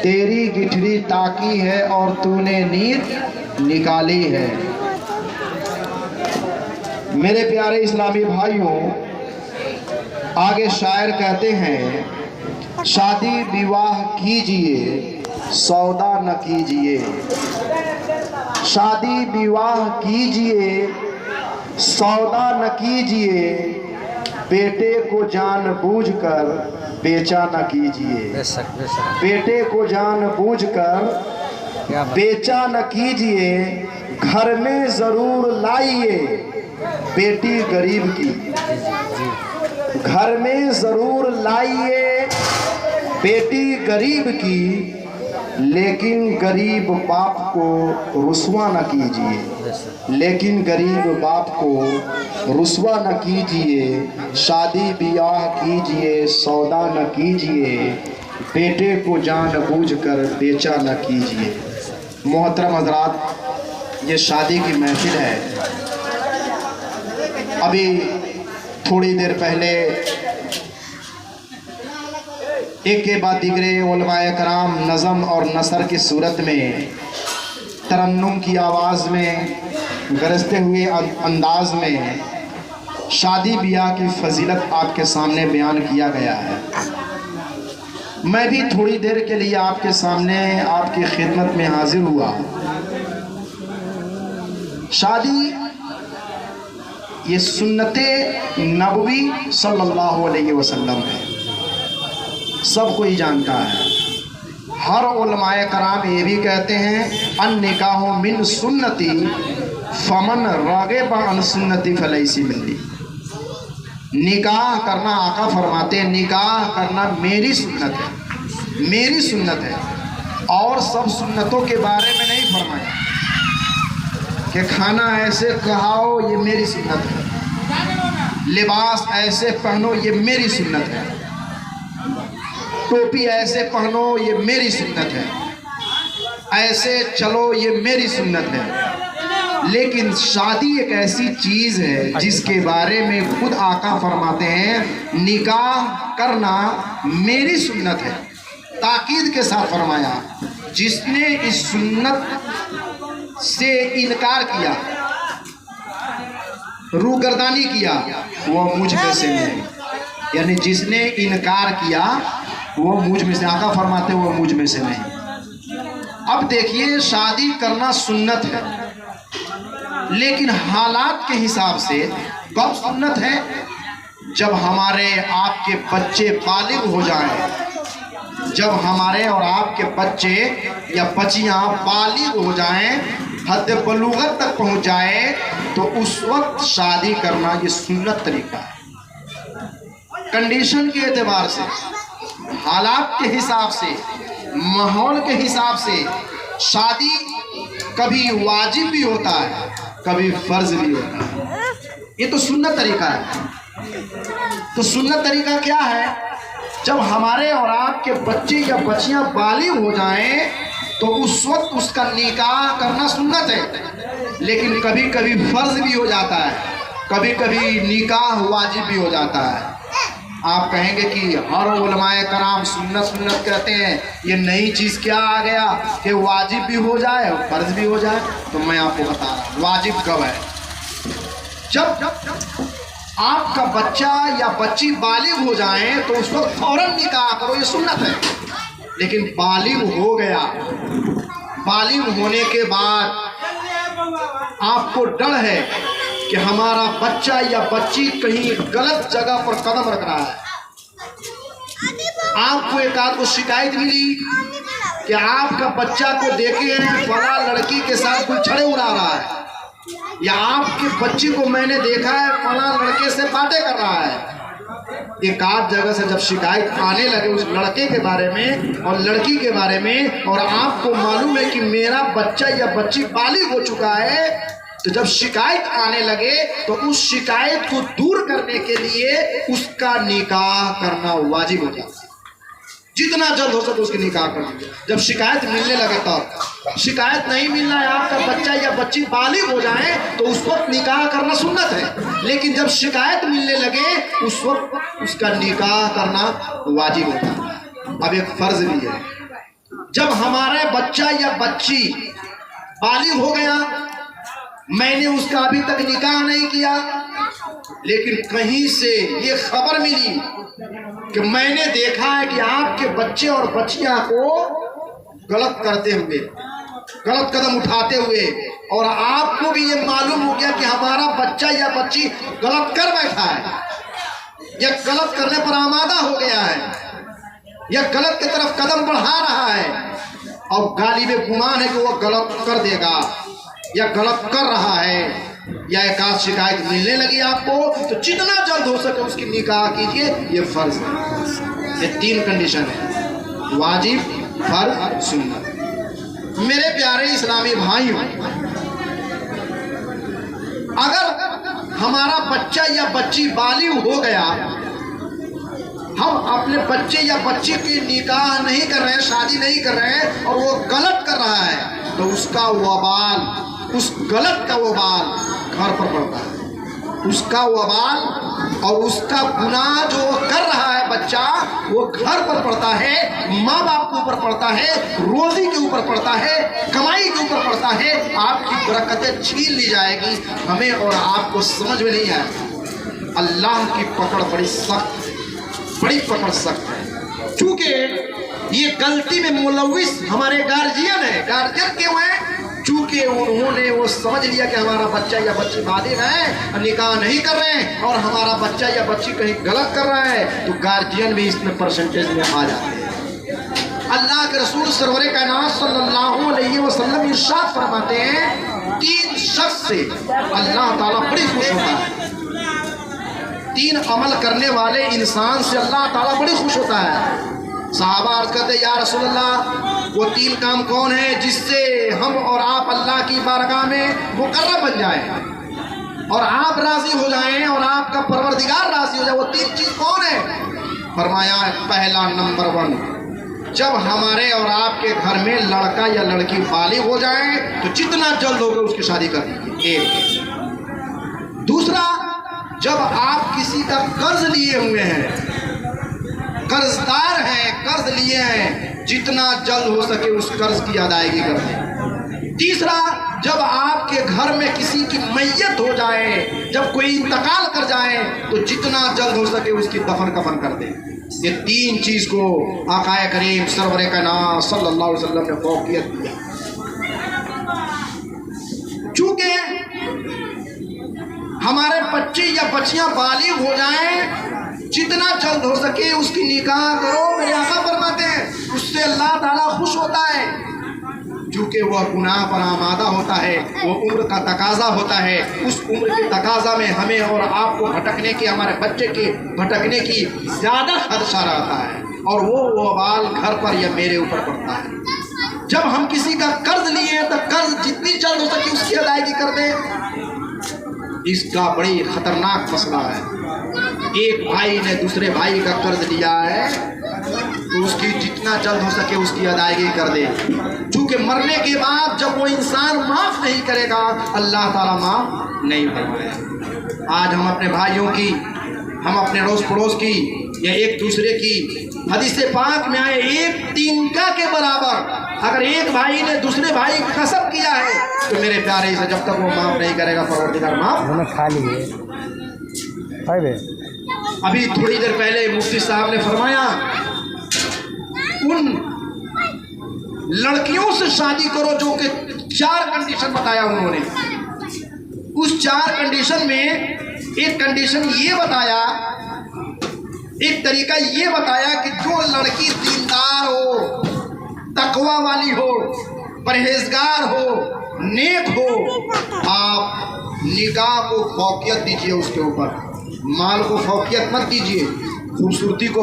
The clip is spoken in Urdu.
تیری گٹھری تاکی ہے اور تو نے نیند نکالی ہے۔ میرے پیارے اسلامی بھائیوں، آگے شاعر کہتے ہیں شادی بیواہ کیجئے سودا نہ کیجئے، شادی بیواہ کیجئے سودا نہ کیجئے، بیٹے کو جان بوجھ کر بیچا نہ کیجئے، بیٹے کو جان بوجھ کر بیچا نہ کیجئے، گھر میں ضرور لائیے بیٹی غریب کی، گھر میں ضرور لائیے بیٹی غریب کی، لیکن غریب باپ کو رسوا نہ کیجئے، لیکن غریب باپ کو رسوا نہ کیجئے، شادی بیاہ کیجئے سودا نہ کیجئے، بیٹے کو جان بوجھ کر بیچا نہ کیجئے۔ محترم حضرات، یہ شادی کی محفل ہے۔ ابھی تھوڑی دیر پہلے ایک کے بعد دیگرے علماء کرام نظم اور نثر کی صورت میں ترنم کی آواز میں گرجتے ہوئے انداز میں شادی بیاہ کی فضیلت آپ کے سامنے بیان کیا گیا ہے۔ میں بھی تھوڑی دیر کے لیے آپ کے سامنے آپ کی خدمت میں حاضر ہوا۔ شادی یہ سنت نبوی صلی اللہ علیہ وسلم ہے، سب کوئی جانتا ہے۔ ہر علماء کرام یہ بھی کہتے ہیں النکاح من سنتی فمن راغب عن سنتی فلیس منی۔ نکاح کرنا، آقا فرماتے ہیں نکاح کرنا میری سنت ہے، میری سنت ہے، اور سب سنتوں کے بارے میں نہیں فرمایا کہ کھانا ایسے کھاؤ یہ میری سنت ہے، لباس ایسے پہنو یہ میری سنت ہے، ٹوپی ایسے پہنو یہ میری سنت ہے، ایسے چلو یہ میری سنت ہے۔ لیکن شادی ایک ایسی چیز ہے جس کے بارے میں خود آقا فرماتے ہیں نکاح کرنا میری سنت ہے، تاکید کے ساتھ فرمایا جس نے اس سنت سے انکار کیا، روگردانی کیا، وہ مجھ میں سے نہیں، یعنی جس نے انکار کیا وہ مجھ میں سے، آقا فرماتے وہ مجھ میں سے نہیں۔ اب دیکھیے شادی کرنا سنت ہے، لیکن حالات کے حساب سے کب سنت ہے؟ جب ہمارے آپ کے بچے بالغ ہو جائیں، جب ہمارے اور آپ کے بچے یا بچیاں بالغ ہو جائیں، حد بلوغت تک پہنچ جائے، تو اس وقت شادی کرنا یہ سنت طریقہ ہے۔ کنڈیشن کے اعتبار سے، حالات کے حساب سے، ماحول کے حساب سے شادی کبھی واجب بھی ہوتا ہے، کبھی فرض بھی ہوتا ہے۔ یہ تو سنت طریقہ ہے۔ تو سنت طریقہ کیا ہے؟ جب ہمارے اور آپ کے بچے یا بچیاں بالغ ہو جائیں تو اس وقت اس کا نکاح کرنا سنت ہے، لیکن کبھی کبھی فرض بھی ہو جاتا ہے، کبھی کبھی نکاح واجب بھی ہو جاتا ہے۔ آپ کہیں گے کہ ہر علماء کرام سنت سنت کہتے ہیں، یہ نئی چیز کیا آ گیا کہ واجب بھی ہو جائے اور فرض بھی ہو جائے؟ تو میں آپ کو بتا رہا ہوں واجب کب ہے؟ جب آپ کا بچہ یا بچی بالغ ہو جائیں تو اس وقت فوراً نکاح کرو، یہ سنت ہے۔ لیکن بالغ ہو گیا، بالغ ہونے کے بعد آپ کو ڈر ہے کہ ہمارا بچہ یا بچی کہیں غلط جگہ پر قدم رکھ رہا ہے، آپ کو ایک آدھ کو شکایت ملی کہ آپ کا بچہ کو دیکھے فلاں لڑکی کے ساتھ کوئی چھڑے اڑا رہا ہے، یا آپ کے بچی کو میں نے دیکھا ہے فلاں لڑکے سے باتیں کر رہا ہے۔ ایک آدھ جگہ سے جب شکایت آنے لگے اس لڑکے کے بارے میں اور لڑکی کے بارے میں، اور آپ کو معلوم ہے کہ میرا بچہ یا بچی بالغ ہو چکا ہے، تو جب شکایت آنے لگے تو اس شکایت کو دور کرنے کے لیے اس کا نکاح کرنا واجب ہو جاتا ہے۔ جتنا جلد ہو سکے اس کی نکاح کرنا۔ جب شکایت ملنے لگے تب، شکایت نہیں مل رہا ہے، آپ کا بچہ یا بچی بالغ ہو جائیں تو اس وقت نکاح کرنا سنت ہے، لیکن جب شکایت ملنے لگے اس وقت اس کا نکاح کرنا واجب ہوتا ہے۔ اب ایک فرض بھی ہے، جب ہمارا بچہ یا بچی بالغ ہو گیا، میں نے اس کا ابھی تک نکاح نہیں کیا، لیکن کہیں سے یہ خبر ملی کہ میں نے دیکھا ہے کہ آپ کے بچے اور بچیاں کو غلط کرتے ہوئے، غلط قدم اٹھاتے ہوئے، اور آپ کو بھی یہ معلوم ہو گیا کہ ہمارا بچہ یا بچی غلط کر بیٹھا ہے، یا غلط کرنے پر آمادہ ہو گیا ہے، یا غلط کی طرف قدم بڑھا رہا ہے، اور غالب گمان ہے کہ وہ غلط کر دے گا یا غلط کر رہا ہے، یا ایک آدھ شکایت ملنے لگی آپ کو، تو جتنا جلد ہو سکے اس کی نکاح کیجئے، یہ فرض ہے۔ یہ 3 کنڈیشن ہے: واجب، فرض، سنت۔ میرے پیارے اسلامی بھائیوں، اگر ہمارا بچہ یا بچی بالغ ہو گیا، ہم اپنے بچے یا بچی کی نکاح نہیں کر رہے ہیں، شادی نہیں کر رہے ہیں، اور وہ غلط کر رہا ہے، تو اس کا وبال، اس غلط کا وبال گھر پر پڑتا ہے۔ اس کا وبال اور اس کا گناہ جو کر رہا ہے بچہ، وہ گھر پر پڑتا ہے، ماں باپ کے اوپر پڑتا ہے، روزی کے اوپر پڑتا ہے، کمائی کے اوپر پڑتا ہے۔ آپ کی برکتیں چھین لی جائے گی۔ ہمیں اور آپ کو سمجھ میں نہیں آئے۔ اللہ کی پکڑ بڑی سخت ہے، بڑی پکڑ سخت ہے، چونکہ یہ غلطی میں ملوث ہمارے گارجین ہیں۔ گارجین کیوں ہیں؟ چونکہ انہوں نے وہ سمجھ لیا کہ ہمارا بچہ یا بچی بالغ ہے، نکاح نہیں کر رہے ہیں، اور ہمارا بچہ یا بچی کہیں غلط کر رہا ہے، تو گارجین بھی اس میں پرسنٹیج میں آ جاتے ہیں۔ اللہ کے رسول سرور کائنات صلی اللہ علیہ وسلم ارشاد فرماتے ہیں، 3 شخص سے اللہ تعالیٰ بڑی خوش ہوتا ہے۔ 3 عمل کرنے والے انسان سے اللہ تعالیٰ بڑی خوش ہوتا ہے۔ صحابہ عرض کرتے ہیں، یا رسول اللہ، وہ 3 کام کون ہیں جس سے ہم اور آپ اللہ کی بارگاہ میں مقرب بن جائیں اور آپ راضی ہو جائیں اور آپ کا پروردگار راضی ہو جائے؟ وہ 3 چیز کون ہے؟ فرمایا، پہلا نمبر 1، جب ہمارے اور آپ کے گھر میں لڑکا یا لڑکی بالغ ہو جائیں تو جتنا جلد ہوگا اس کی شادی کر دیجیے۔ 1۔ دوسرا، جب آپ کسی کا قرض لیے ہوئے ہیں، قرضدار ہیں، قرض لیے ہیں، جتنا جلد ہو سکے اس قرض کی ادائیگی کر دیں۔ تیسرا، جب آپ کے گھر میں کسی کی میت ہو جائے، جب کوئی انتقال کر جائے، تو جتنا جلد ہو سکے اس کی دفن کفن کر دیں۔ یہ 3 چیز کو آقا کریم سرور کائنات صلی اللہ علیہ وسلم نے فوقیت دیا۔ چونکہ ہمارے بچے یا بچیاں بالغ ہو جائیں، جتنا جلد ہو سکے اس کی نکاح کرو۔ میرے آقا فرماتے ہیں اس سے اللہ تعالیٰ خوش ہوتا ہے، چونکہ وہ گناہ پر آمادہ ہوتا ہے، وہ عمر کا تقاضا ہوتا ہے۔ اس عمر کے تقاضا میں ہمیں اور آپ کو بھٹکنے کی، ہمارے بچے کے بھٹکنے کی زیادہ خدشہ رہتا ہے، اور وہ وبال گھر پر یا میرے اوپر پڑتا ہے۔ جب ہم کسی کا قرض لیے تو قرض جتنی جلد ہو سکے اس کی ادائیگی کر دیں۔ اس کا بڑی خطرناک مسئلہ ہے۔ ایک بھائی نے دوسرے بھائی کا قرض لیا ہے تو اس کی جتنا جلد ہو سکے اس کی ادائیگی کر دے، چونکہ مرنے کے بعد جب وہ انسان معاف نہیں کرے گا، اللہ تعالیٰ معاف نہیں فرمائے گا۔ آج ہم اپنے بھائیوں کی، ہم اپنے روز پڑوس کی یا ایک دوسرے کی، حدیث پاک میں آئے 1 تینکا کے برابر اگر ایک بھائی نے دوسرے بھائی قسم کیا ہے تو میرے پیارے سے جب تک وہ معاف نہیں کرے گا پروردگار معاف کھا لیے۔ ابھی تھوڑی دیر پہلے مفتی صاحب نے فرمایا ان لڑکیوں سے شادی کرو جو کہ 4 کنڈیشن بتایا انہوں نے۔ اس 4 کنڈیشن میں ایک کنڈیشن یہ بتایا، ایک طریقہ یہ بتایا کہ جو لڑکی دیندار ہو، تقوی والی ہو، پرہیزگار ہو، نیک ہو، آپ نکاح کو فوقیت دیجئے، اس کے اوپر مال کو فوقیت مت دیجئے، خوبصورتی کو